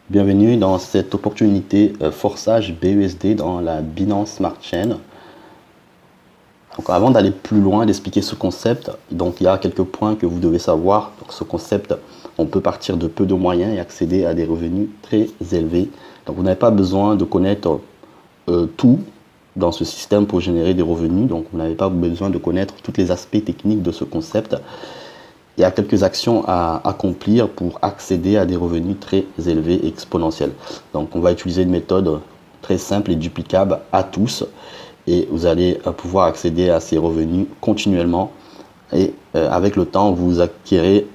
Bienvenue dans cette opportunité forçage BUSD dans la Binance Smart Chain. Donc avant d'aller plus loin, d'expliquer ce concept, donc il y a quelques points que vous devez savoir. Donc ce concept, on peut partir de peu de moyens et accéder à des revenus très élevés. Donc vous n'avez pas besoin de connaître tout dans ce système pour générer des revenus. Donc vous n'avez pas besoin de connaître tous les aspects techniques de ce concept. Il y a quelques actions à accomplir pour accéder à des revenus très élevés et exponentiels. Donc on va utiliser une méthode très simple et duplicable à tous et vous allez pouvoir accéder à ces revenus continuellement et avec le temps vous acquérez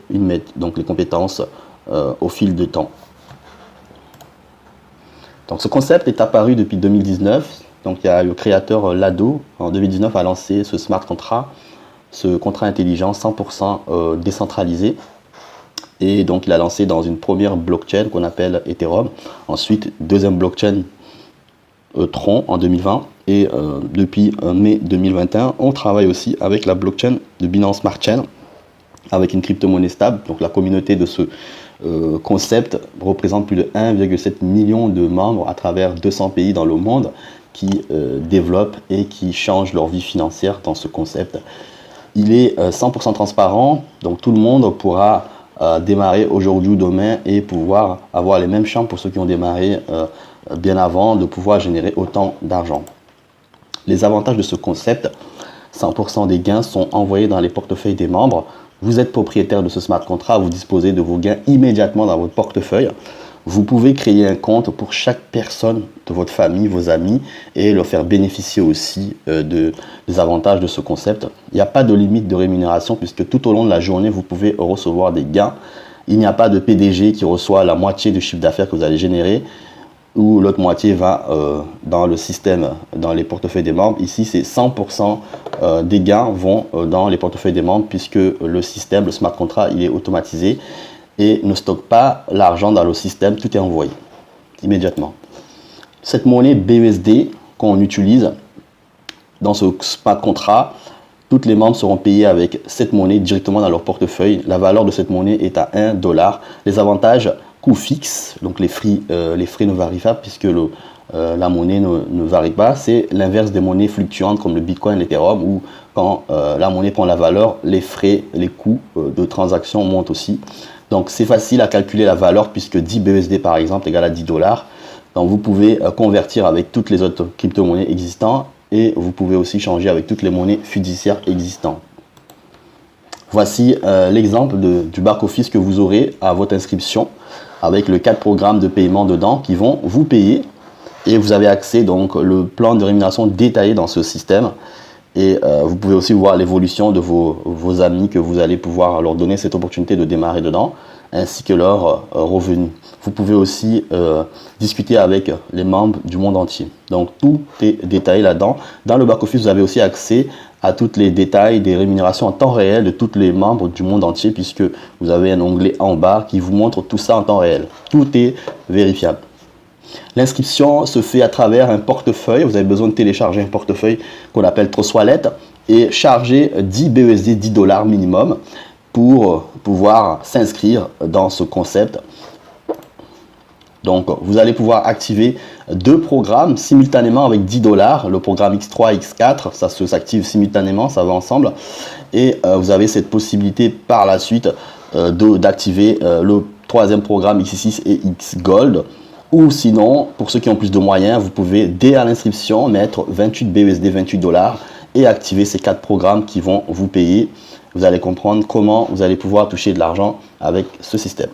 donc les compétences au fil du temps. Donc ce concept est apparu depuis 2019. Donc il y a le créateur Lado en 2019 a lancé ce smart contract, ce contrat intelligent 100% décentralisé, et donc il a lancé dans une première blockchain qu'on appelle Ethereum, ensuite deuxième blockchain Tron en 2020 et depuis mai 2021 on travaille aussi avec la blockchain de Binance Smart Chain avec une crypto-monnaie stable. Donc la communauté de ce concept représente plus de 1,7 million de membres à travers 200 pays dans le monde qui développent et qui changent leur vie financière dans ce concept. Il est 100% transparent, donc tout le monde pourra démarrer aujourd'hui ou demain et pouvoir avoir les mêmes chances pour ceux qui ont démarré bien avant, de pouvoir générer autant d'argent. Les avantages de ce concept, 100% des gains sont envoyés dans les portefeuilles des membres. Vous êtes propriétaire de ce smart contract, vous disposez de vos gains immédiatement dans votre portefeuille. Vous pouvez créer un compte pour chaque personne de votre famille, vos amis, et leur faire bénéficier aussi des avantages de ce concept. Il n'y a pas de limite de rémunération puisque tout au long de la journée, vous pouvez recevoir des gains. Il n'y a pas de PDG qui reçoit la moitié du chiffre d'affaires que vous allez générer ou l'autre moitié va dans le système, dans les portefeuilles des membres. Ici, c'est 100% des gains vont dans les portefeuilles des membres puisque le système, le smart contract, il est automatisé et ne stocke pas l'argent dans le système, tout est envoyé immédiatement. Cette monnaie BUSD qu'on utilise dans ce smart contract, tous les membres seront payés avec cette monnaie directement dans leur portefeuille. La valeur de cette monnaie est à 1 $. Les avantages, coût fixe, donc les frais ne varient pas puisque la monnaie ne varie pas. C'est l'inverse des monnaies fluctuantes comme le Bitcoin et l'Ethereum où quand la monnaie prend la valeur, les frais, les coûts de transaction montent aussi. Donc c'est facile à calculer la valeur puisque 10 BUSD par exemple égale à 10 $. Donc vous pouvez convertir avec toutes les autres crypto-monnaies existantes et vous pouvez aussi changer avec toutes les monnaies fiduciaires existantes. Voici l'exemple du back-office que vous aurez à votre inscription avec les 4 programmes de paiement dedans qui vont vous payer et vous avez accès donc le plan de rémunération détaillé dans ce système. Et vous pouvez aussi voir l'évolution de vos amis que vous allez pouvoir leur donner cette opportunité de démarrer dedans, ainsi que leurs revenus. Vous pouvez aussi discuter avec les membres du monde entier. Donc tout est détaillé là-dedans. Dans le back-office, vous avez aussi accès à tous les détails des rémunérations en temps réel de tous les membres du monde entier, puisque vous avez un onglet en bas qui vous montre tout ça en temps réel. Tout est vérifiable. L'inscription se fait à travers un portefeuille. Vous avez besoin de télécharger un portefeuille qu'on appelle Trust Wallet et charger 10 BUSD, 10 $ minimum pour pouvoir s'inscrire dans ce concept. Donc, vous allez pouvoir activer 2 programmes simultanément avec 10 $. Le programme X3 et X4, ça s'active simultanément, ça va ensemble. Et vous avez cette possibilité par la suite d'activer le 3e programme X6 et X Gold. Ou sinon, pour ceux qui ont plus de moyens, vous pouvez dès à l'inscription mettre 28 BUSD, 28 $ et activer ces 4 programmes qui vont vous payer. Vous allez comprendre comment vous allez pouvoir toucher de l'argent avec ce système.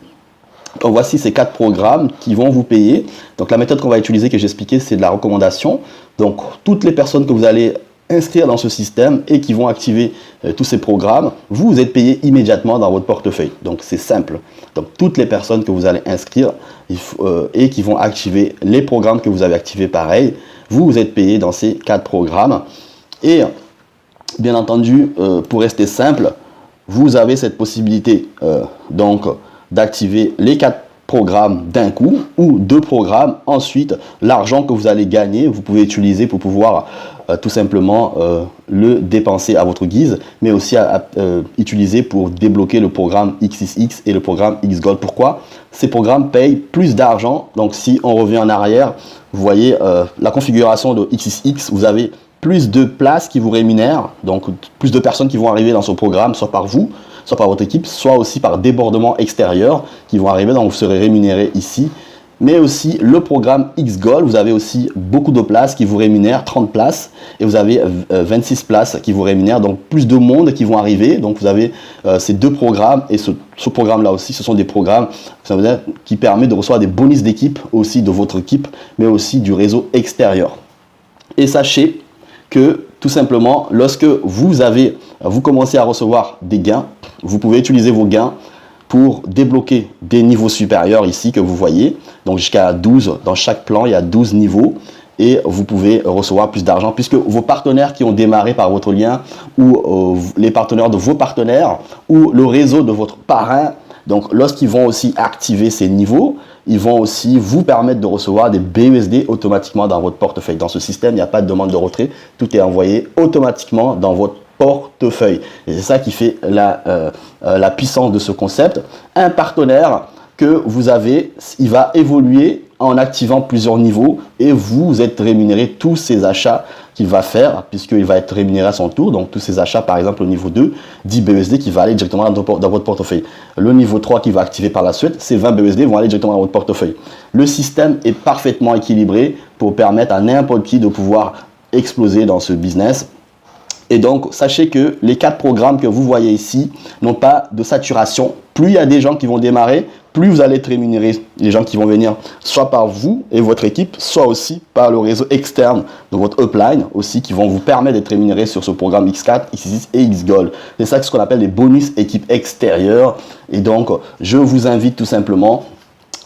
Donc voici ces 4 programmes qui vont vous payer. Donc la méthode qu'on va utiliser, que j'expliquais, c'est de la recommandation. Donc toutes les personnes que vous allez inscrire dans ce système et qui vont activer tous ces programmes, vous êtes payé immédiatement dans votre portefeuille. Donc c'est simple. Donc toutes les personnes que vous allez inscrire et qui vont activer les programmes que vous avez activés pareil, vous êtes payé dans ces 4 programmes. Et bien entendu, pour rester simple, vous avez cette possibilité donc d'activer les 4 programmes d'un coup ou 2 programmes. Ensuite, l'argent que vous allez gagner, vous pouvez utiliser pour pouvoir tout simplement le dépenser à votre guise, mais aussi à utiliser pour débloquer le programme XXX et le programme XGold. Pourquoi? Ces programmes payent plus d'argent. Donc si on revient en arrière, vous voyez la configuration de XXX, vous avez plus de places qui vous rémunèrent, donc plus de personnes qui vont arriver dans ce programme, soit par vous, soit par votre équipe, soit aussi par débordement extérieur qui vont arriver, donc vous serez rémunéré ici. Mais aussi le programme XGold, vous avez aussi beaucoup de places qui vous rémunèrent, 30 places, et vous avez 26 places qui vous rémunèrent, donc plus de monde qui vont arriver. Donc vous avez ces deux programmes, et ce programme-là aussi, ce sont des programmes qui permettent de recevoir des bonus d'équipe, aussi de votre équipe, mais aussi du réseau extérieur. Et sachez que tout simplement, lorsque vous commencez à recevoir des gains, vous pouvez utiliser vos gains pour débloquer des niveaux supérieurs ici que vous voyez. Donc jusqu'à 12, dans chaque plan, il y a 12 niveaux et vous pouvez recevoir plus d'argent puisque vos partenaires qui ont démarré par votre lien ou les partenaires de vos partenaires ou le réseau de votre parrain, donc lorsqu'ils vont aussi activer ces niveaux, ils vont aussi vous permettre de recevoir des BUSD automatiquement dans votre portefeuille. Dans ce système, il n'y a pas de demande de retrait, tout est envoyé automatiquement dans votre portefeuille. Et c'est ça qui fait la puissance de ce concept. Un partenaire que vous avez, il va évoluer en activant plusieurs niveaux et vous êtes rémunéré tous ces achats qu'il va faire puisqu'il va être rémunéré à son tour. Donc tous ces achats, par exemple au niveau 2, 10 BUSD qui va aller directement dans votre portefeuille. Le niveau 3 qui va activer par la suite, ces 20 BUSD vont aller directement dans votre portefeuille. Le système est parfaitement équilibré pour permettre à n'importe qui de pouvoir exploser dans ce business. Et donc, sachez que les 4 programmes que vous voyez ici n'ont pas de saturation. Plus il y a des gens qui vont démarrer, plus vous allez être rémunéré. Les gens qui vont venir soit par vous et votre équipe, soit aussi par le réseau externe de votre upline aussi, qui vont vous permettre d'être rémunéré sur ce programme X4, X6 et XGold. C'est ça ce qu'on appelle les bonus équipe extérieure. Et donc, je vous invite tout simplement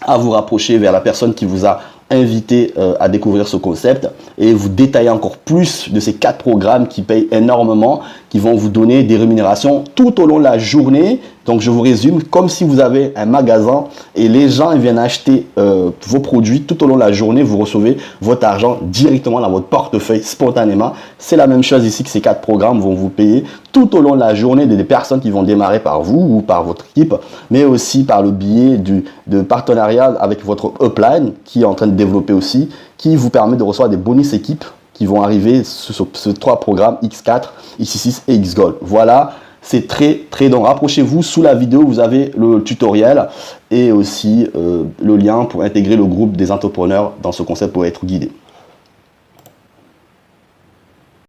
à vous rapprocher vers la personne qui vous a invité à découvrir ce concept et vous détailler encore plus de ces 4 programmes qui payent énormément, qui vont vous donner des rémunérations tout au long de la journée. Donc je vous résume, comme si vous avez un magasin et les gens ils viennent acheter vos produits tout au long de la journée, vous recevez votre argent directement dans votre portefeuille spontanément. C'est la même chose ici que ces 4 programmes vont vous payer tout au long de la journée des personnes qui vont démarrer par vous ou par votre équipe, mais aussi par le biais de partenariat avec votre upline qui est en train de développer aussi, qui vous permet de recevoir des bonus équipes qui vont arriver sur ces 3 programmes X4, X6 et XGold. Voilà. C'est très donc rapprochez-vous, sous la vidéo vous avez le tutoriel et aussi le lien pour intégrer le groupe des entrepreneurs dans ce concept pour être guidé.